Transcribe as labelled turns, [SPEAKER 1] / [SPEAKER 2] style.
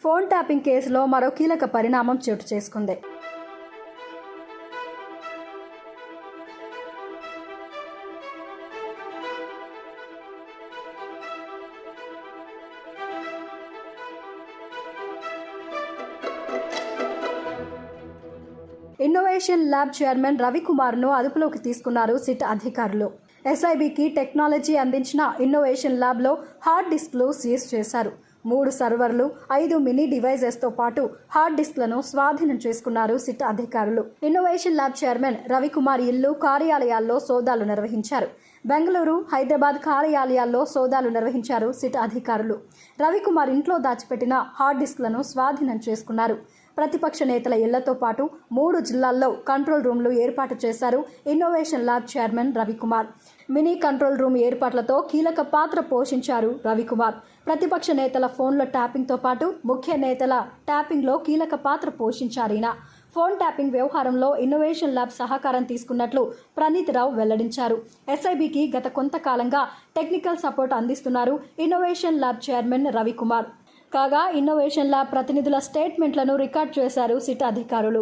[SPEAKER 1] Phone tapping కేసులో మరో కీలక పరిణామం చోటు చేసుకుంది. ఇన్నోవేషన్ ల్యాబ్ చైర్మన్ రవికుమార్ను అదుపులోకి తీసుకున్నారు సిట్ అధికారులు. ఎస్ఐబికి టెక్నాలజీ అందించిన ఇన్నోవేషన్ ల్యాబ్లో హార్డ్ డిస్క్లు సీజ్ చేశారు. 3 సర్వర్లు, 5 మినీ డివైజెస్తో పాటు హార్డ్ డిస్క్లను స్వాధీనం చేసుకున్నారు సిట్ అధికారులు. ఇన్నోవేషన్ ల్యాబ్ చైర్మన్ రవికుమార్ ఇల్లు, కార్యాలయాల్లో సోదాలు నిర్వహించారు. బెంగళూరు, హైదరాబాద్ కార్యాలయాల్లో సోదాలు నిర్వహించారు సిట్ అధికారులు. రవికుమార్ ఇంట్లో దాచిపెట్టిన హార్డ్ డిస్క్లను స్వాధీనం చేసుకున్నారు. ప్రతిపక్ష నేతల ఇళ్లతో పాటు 3 జిల్లాల్లో కంట్రోల్ రూమ్లు ఏర్పాటు చేశారు innovation lab chairman Ravikumar. Mini control room ఏర్పాట్లతో కీలక పాత్ర పోషించారు రవికుమార్. ప్రతిపక్ష నేతల ఫోన్ల ట్యాపింగ్తో పాటు ముఖ్య నేతల ట్యాపింగ్లో కీలక పాత్ర పోషించారీన. ఫోన్ ట్యాపింగ్ వ్యవహారంలో ఇన్నోవేషన్ ల్యాబ్ సహకారం తీసుకున్నట్లు ప్రణీత్ రావు వెల్లడించారు. ఎస్ఐబికి గత కొంతకాలంగా టెక్నికల్ సపోర్ట్ అందిస్తున్నారు ఇన్నోవేషన్ ల్యాబ్ చైర్మన్ రవికుమార్. కాగా ఇన్నోవేషన్ ల్యాబ్ ప్రతినిధుల స్టేట్మెంట్లను రికార్డ్ చేశారు సిట్ అధికారులు.